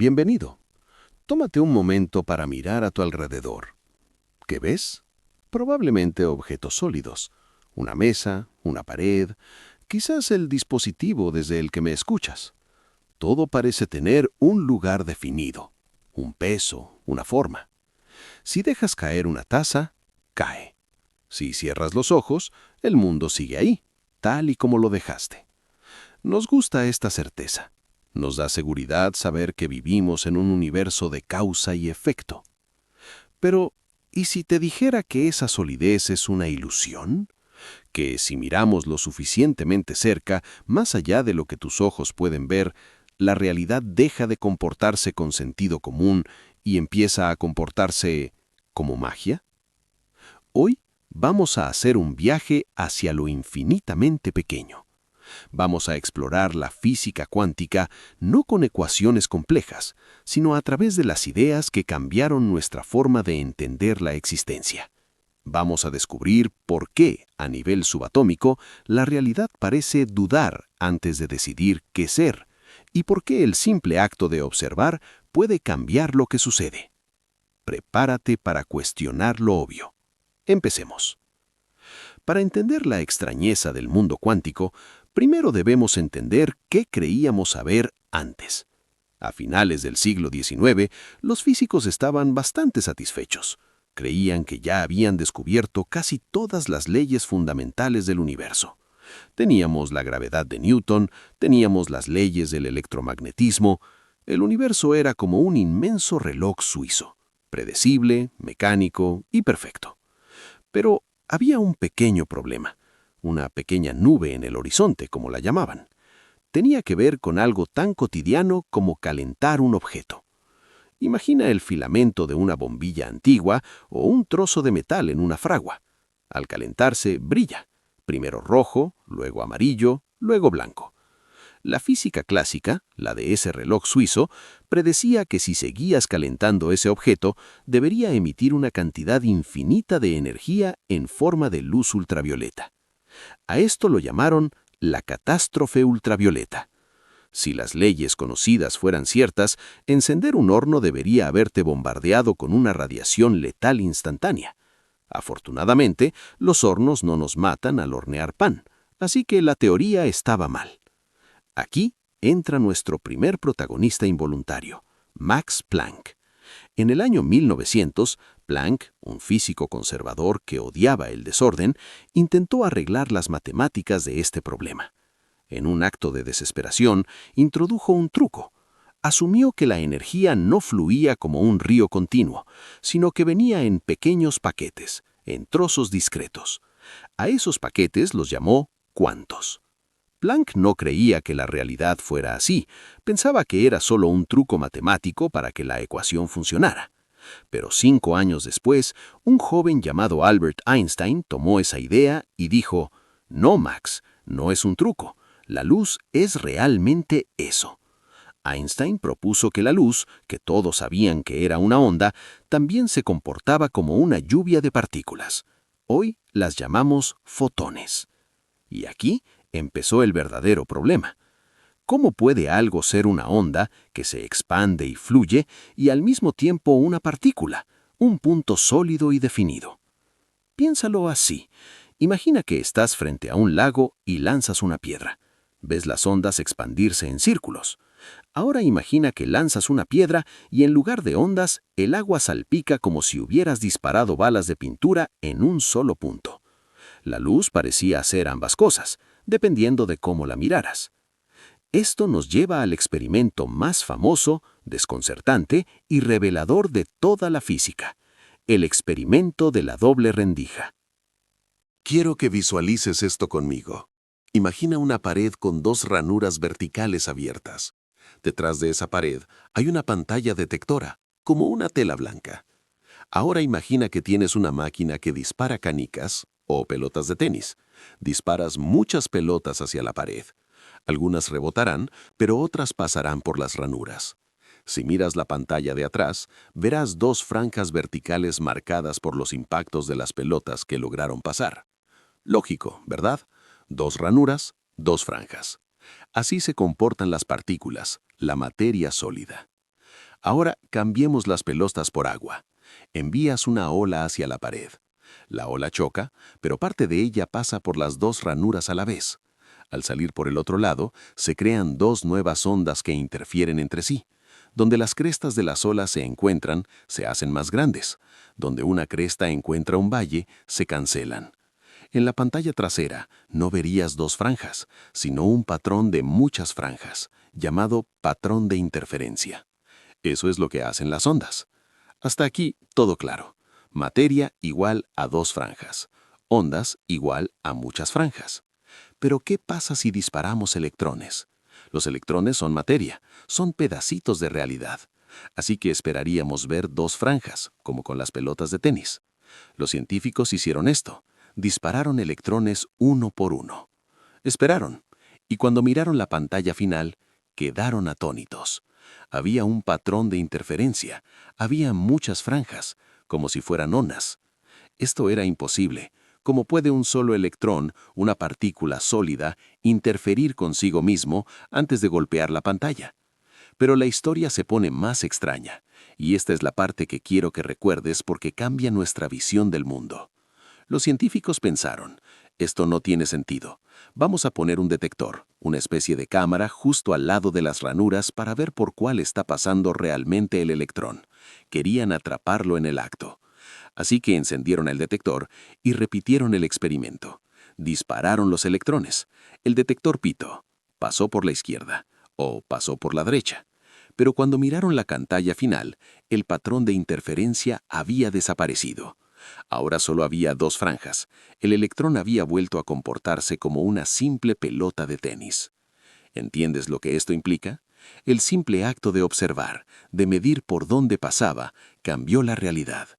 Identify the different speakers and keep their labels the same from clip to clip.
Speaker 1: Bienvenido. Tómate un momento para mirar a tu alrededor. ¿Qué ves? Probablemente objetos sólidos. Una mesa, una pared, quizás el dispositivo desde el que me escuchas. Todo parece tener un lugar definido, un peso, una forma. Si dejas caer una taza, cae. Si cierras los ojos, el mundo sigue ahí, tal y como lo dejaste. Nos gusta esta certeza. Nos da seguridad saber que vivimos en un universo de causa y efecto. Pero, ¿y si te dijera que esa solidez es una ilusión? Que si miramos lo suficientemente cerca, más allá de lo que tus ojos pueden ver, la realidad deja de comportarse con sentido común y empieza a comportarse como magia. Hoy vamos a hacer un viaje hacia lo infinitamente pequeño. Vamos a explorar la física cuántica no con ecuaciones complejas, sino a través de las ideas que cambiaron nuestra forma de entender la existencia. Vamos a descubrir por qué, a nivel subatómico, la realidad parece dudar antes de decidir qué ser, y por qué el simple acto de observar puede cambiar lo que sucede. Prepárate para cuestionar lo obvio. Empecemos. Para entender la extrañeza del mundo cuántico, primero debemos entender qué creíamos saber antes. A finales del siglo XIX, los físicos estaban bastante satisfechos. Creían que ya habían descubierto casi todas las leyes fundamentales del universo. Teníamos la gravedad de Newton, teníamos las leyes del electromagnetismo. El universo era como un inmenso reloj suizo, predecible, mecánico y perfecto. Pero había un pequeño problema, una pequeña nube en el horizonte, como la llamaban. Tenía que ver con algo tan cotidiano como calentar un objeto. Imagina el filamento de una bombilla antigua o un trozo de metal en una fragua. Al calentarse, brilla. Primero rojo, luego amarillo, luego blanco. La física clásica, la de ese reloj suizo, predecía que si seguías calentando ese objeto, debería emitir una cantidad infinita de energía en forma de luz ultravioleta. A esto lo llamaron la catástrofe ultravioleta. Si las leyes conocidas fueran ciertas, encender un horno debería haberte bombardeado con una radiación letal instantánea. Afortunadamente, los hornos no nos matan al hornear pan, así que la teoría estaba mal. Aquí entra nuestro primer protagonista involuntario, Max Planck. En el año 1900, Planck, un físico conservador que odiaba el desorden, intentó arreglar las matemáticas de este problema. En un acto de desesperación, introdujo un truco. Asumió que la energía no fluía como un río continuo, sino que venía en pequeños paquetes, en trozos discretos. A esos paquetes los llamó cuantos. Planck no creía que la realidad fuera así, pensaba que era solo un truco matemático para que la ecuación funcionara. Pero 5 años después, un joven llamado Albert Einstein tomó esa idea y dijo: «No, Max, no es un truco. La luz es realmente eso». Einstein propuso que la luz, que todos sabían que era una onda, también se comportaba como una lluvia de partículas. Hoy las llamamos fotones. Y aquí empezó el verdadero problema. ¿Cómo puede algo ser una onda que se expande y fluye y al mismo tiempo una partícula, un punto sólido y definido? Piénsalo así. Imagina que estás frente a un lago y lanzas una piedra. Ves las ondas expandirse en círculos. Ahora imagina que lanzas una piedra y en lugar de ondas, el agua salpica como si hubieras disparado balas de pintura en un solo punto. La luz parecía hacer ambas cosas, dependiendo de cómo la miraras. Esto nos lleva al experimento más famoso, desconcertante y revelador de toda la física, el experimento de la doble rendija.
Speaker 2: Quiero que visualices esto conmigo. Imagina una pared con 2 ranuras verticales abiertas. Detrás de esa pared hay una pantalla detectora, como una tela blanca. Ahora imagina que tienes una máquina que dispara canicas o pelotas de tenis. Disparas muchas pelotas hacia la pared. Algunas rebotarán, pero otras pasarán por las ranuras. Si miras la pantalla de atrás, verás 2 franjas verticales marcadas por los impactos de las pelotas que lograron pasar. Lógico, ¿verdad? 2 ranuras, 2 franjas. Así se comportan las partículas, la materia sólida. Ahora cambiemos las pelotas por agua. Envías una ola hacia la pared. La ola choca, pero parte de ella pasa por las dos ranuras a la vez. Al salir por el otro lado, se crean dos nuevas ondas que interfieren entre sí. Donde las crestas de las olas se encuentran, se hacen más grandes. Donde una cresta encuentra un valle, se cancelan. En la pantalla trasera no verías dos franjas, sino un patrón de muchas franjas, llamado patrón de interferencia. Eso es lo que hacen las ondas. Hasta aquí todo claro. Materia igual a dos franjas. Ondas igual a muchas franjas. Pero ¿qué pasa si disparamos electrones? Los electrones son materia, son pedacitos de realidad. Así que esperaríamos ver dos franjas, como con las pelotas de tenis. Los científicos hicieron esto. Dispararon electrones uno por uno. Esperaron, y cuando miraron la pantalla final, quedaron atónitos. Había un patrón de interferencia, había muchas franjas, como si fueran ondas. Esto era imposible. ¿Cómo puede un solo electrón, una partícula sólida, interferir consigo mismo antes de golpear la pantalla? Pero la historia se pone más extraña, y esta es la parte que quiero que recuerdes porque cambia nuestra visión del mundo. Los científicos pensaron, esto no tiene sentido. Vamos a poner un detector, una especie de cámara justo al lado de las ranuras para ver por cuál está pasando realmente el electrón. Querían atraparlo en el acto. Así que encendieron el detector y repitieron el experimento. Dispararon los electrones. El detector pitó. Pasó por la izquierda o pasó por la derecha. Pero cuando miraron la pantalla final, el patrón de interferencia había desaparecido. Ahora solo había dos franjas. El electrón había vuelto a comportarse como una simple pelota de tenis. ¿Entiendes lo que esto implica? El simple acto de observar, de medir por dónde pasaba, cambió la realidad.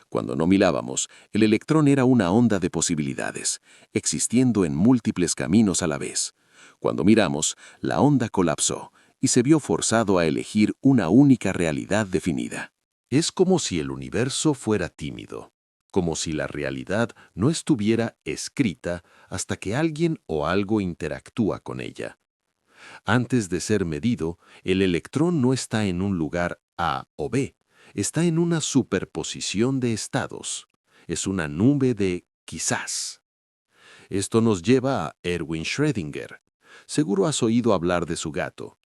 Speaker 2: Cuando no mirábamos, el electrón era una onda de posibilidades, existiendo en múltiples caminos a la vez. Cuando miramos, la onda colapsó y se vio forzado a elegir una única realidad definida.
Speaker 1: Es como si el universo fuera tímido, como si la realidad no estuviera escrita hasta que alguien o algo interactúa con ella. Antes de ser medido, el electrón no está en un lugar A o B, está en una superposición de estados. Es una nube de quizás. Esto nos lleva a Erwin Schrödinger. Seguro has oído hablar de su gato.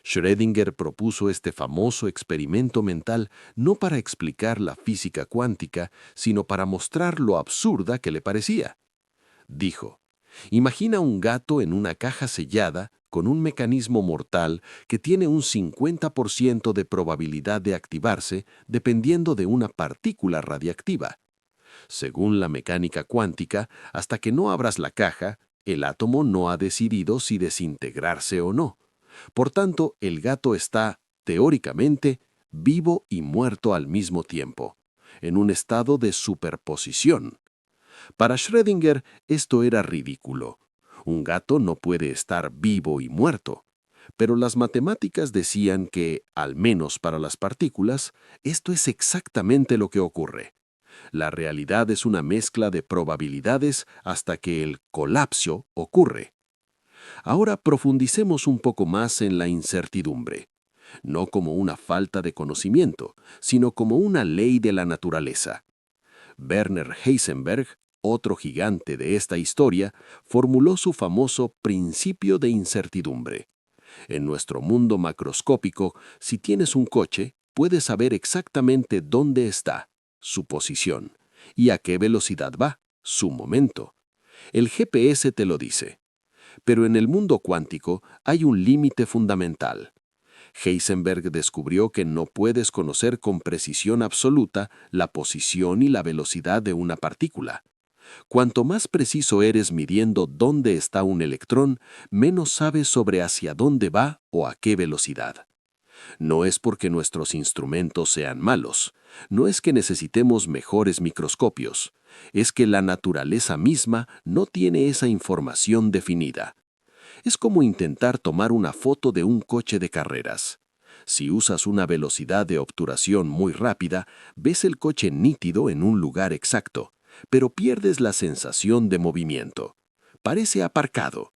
Speaker 1: Schrödinger propuso este famoso experimento mental no para explicar la física cuántica, sino para mostrar lo absurda que le parecía. Dijo, imagina un gato en una caja sellada con un mecanismo mortal que tiene un 50% de probabilidad de activarse dependiendo de una partícula radiactiva. Según la mecánica cuántica, hasta que no abras la caja, el átomo no ha decidido si desintegrarse o no. Por tanto, el gato está, teóricamente, vivo y muerto al mismo tiempo, en un estado de superposición. Para Schrödinger, esto era ridículo. Un gato no puede estar vivo y muerto. Pero las matemáticas decían que, al menos para las partículas, esto es exactamente lo que ocurre. La realidad es una mezcla de probabilidades hasta que el colapso ocurre. Ahora profundicemos un poco más en la incertidumbre, no como una falta de conocimiento, sino como una ley de la naturaleza. Werner Heisenberg, otro gigante de esta historia, formuló su famoso principio de incertidumbre. En nuestro mundo macroscópico, si tienes un coche, puedes saber exactamente dónde está, su posición, y a qué velocidad va, su momento. El GPS te lo dice. Pero en el mundo cuántico hay un límite fundamental. Heisenberg descubrió que no puedes conocer con precisión absoluta la posición y la velocidad de una partícula. Cuanto más preciso eres midiendo dónde está un electrón, menos sabes sobre hacia dónde va o a qué velocidad. No es porque nuestros instrumentos sean malos, no es que necesitemos mejores microscopios, es que la naturaleza misma no tiene esa información definida. Es como intentar tomar una foto de un coche de carreras. Si usas una velocidad de obturación muy rápida, ves el coche nítido en un lugar exacto, pero pierdes la sensación de movimiento. Parece aparcado.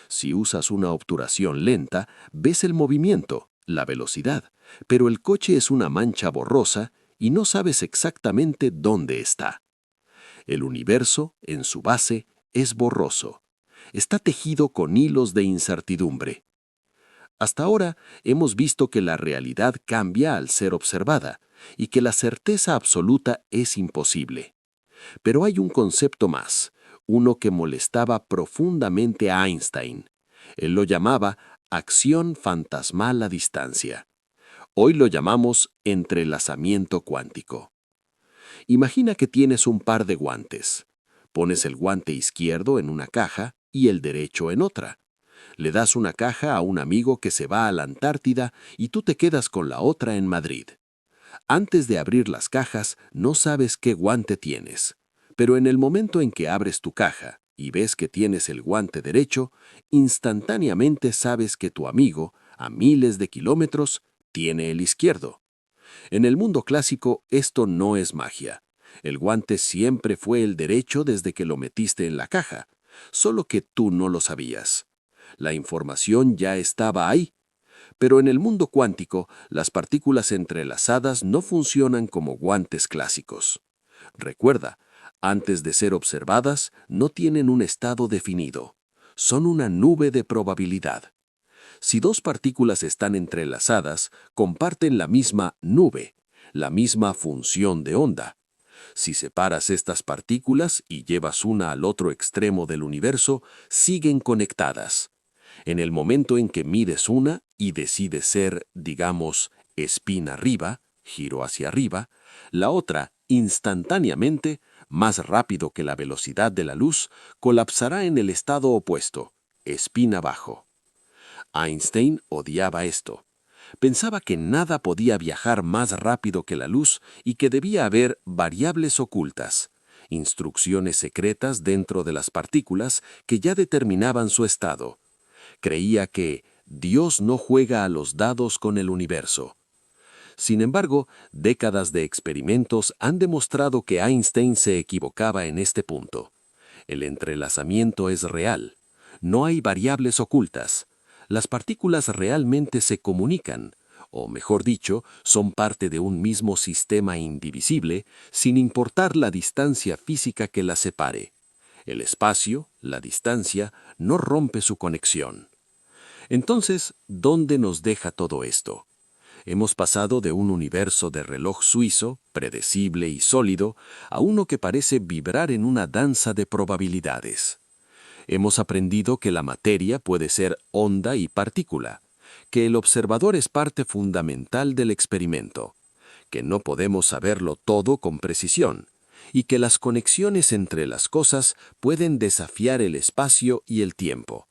Speaker 1: Si usas una obturación lenta, ves el movimiento,
Speaker 2: la velocidad, pero el coche es una mancha borrosa y no sabes exactamente dónde está. El universo, en su base, es borroso. Está tejido con hilos de incertidumbre. Hasta ahora hemos visto que la realidad cambia al ser observada y que la certeza absoluta es imposible. Pero hay un concepto más, uno que molestaba profundamente a Einstein. Él lo llamaba acción fantasmal a distancia. Hoy lo llamamos entrelazamiento cuántico. Imagina que tienes un par de guantes. Pones el guante izquierdo en una caja y el derecho en otra. Le das una caja a un amigo que se va a la Antártida y tú te quedas con la otra en Madrid. Antes de abrir las cajas, no sabes qué guante tienes. Pero en el momento en que abres tu caja y ves que tienes el guante derecho, instantáneamente sabes que tu amigo, a miles de kilómetros, tiene el izquierdo. En el mundo clásico, esto no es magia. El guante siempre fue el derecho desde que lo metiste en la caja, solo que tú no lo sabías. La información ya estaba ahí. Pero en el mundo cuántico, las partículas entrelazadas no funcionan como guantes clásicos. Recuerda, antes de ser observadas, no tienen un estado definido. Son una nube de probabilidad. Si dos partículas están entrelazadas, comparten la misma nube, la misma función de onda. Si separas estas partículas y llevas una al otro extremo del universo, siguen conectadas. En el momento en que mides una y decides ser, digamos, espín arriba, giro hacia arriba, la otra, instantáneamente, más rápido que la velocidad de la luz, colapsará en el estado opuesto, espín abajo. Einstein odiaba esto. Pensaba que nada podía viajar más rápido que la luz y que debía haber variables ocultas, instrucciones secretas dentro de las partículas que ya determinaban su estado. Creía que Dios no juega a los dados con el universo. Sin embargo, décadas de experimentos han demostrado que Einstein se equivocaba en este punto. El entrelazamiento es real. No hay variables ocultas. Las partículas realmente se comunican, o mejor dicho, son parte de un mismo sistema indivisible, sin importar la distancia física que las separe. El espacio, la distancia, no rompe su conexión. Entonces, ¿dónde nos deja todo esto? Hemos pasado de un universo de reloj suizo, predecible y sólido, a uno que parece vibrar en una danza de probabilidades. Hemos aprendido que la materia puede ser onda y partícula, que el observador es parte fundamental del experimento, que no podemos saberlo todo con precisión, y que las conexiones entre las cosas pueden desafiar el espacio y el tiempo.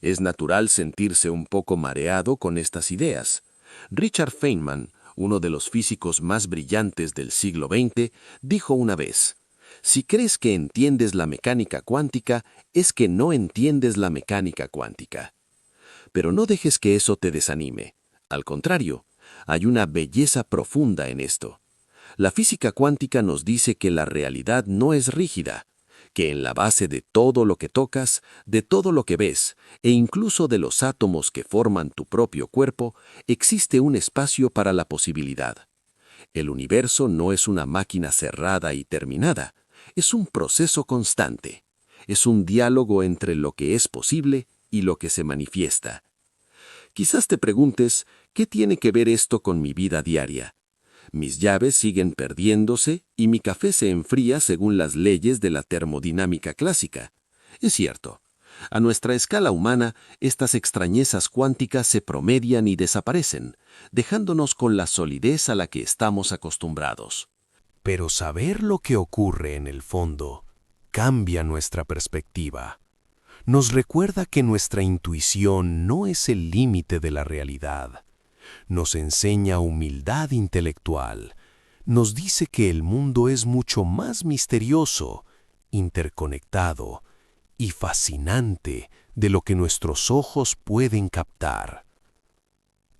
Speaker 2: Es natural sentirse un poco mareado con estas ideas. Richard Feynman, uno de los físicos más brillantes del siglo XX, dijo una vez: si crees que entiendes la mecánica cuántica, es que no entiendes la mecánica cuántica. Pero no dejes que eso te desanime. Al contrario, hay una belleza profunda en esto. La física cuántica nos dice que la realidad no es rígida, que en la base de todo lo que tocas, de todo lo que ves, e incluso de los átomos que forman tu propio cuerpo, existe un espacio para la posibilidad. El universo no es una máquina cerrada y terminada, es un proceso constante. Es un diálogo entre lo que es posible y lo que se manifiesta. Quizás te preguntes, ¿qué tiene que ver esto con mi vida diaria? Mis llaves siguen perdiéndose y mi café se enfría según las leyes de la termodinámica clásica. Es cierto. A nuestra escala humana, estas extrañezas cuánticas se promedian y desaparecen, dejándonos con la solidez a la que estamos acostumbrados.
Speaker 3: Pero saber lo que ocurre en el fondo cambia nuestra perspectiva. Nos recuerda que nuestra intuición no es el límite de la realidad. Nos enseña humildad intelectual. Nos dice que el mundo es mucho más misterioso, interconectado y fascinante de lo que nuestros ojos pueden captar.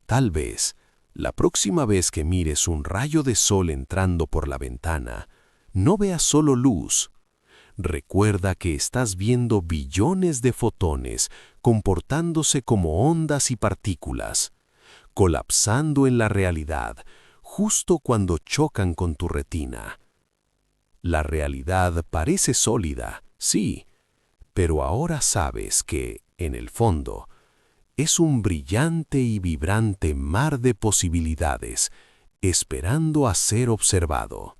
Speaker 3: Tal vez, la próxima vez que mires un rayo de sol entrando por la ventana, no veas solo luz. Recuerda que estás viendo billones de fotones comportándose como ondas y partículas, colapsando en la realidad, justo cuando chocan con tu retina. La realidad parece sólida, sí, pero ahora sabes que, en el fondo, es un brillante y vibrante mar de posibilidades, esperando a ser observado.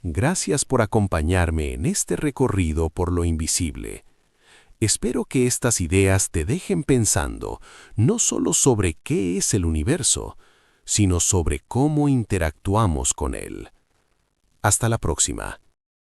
Speaker 3: Gracias por acompañarme en este recorrido por lo invisible. Espero que estas ideas te dejen pensando no solo sobre qué es el universo, sino sobre cómo interactuamos con él. Hasta la próxima.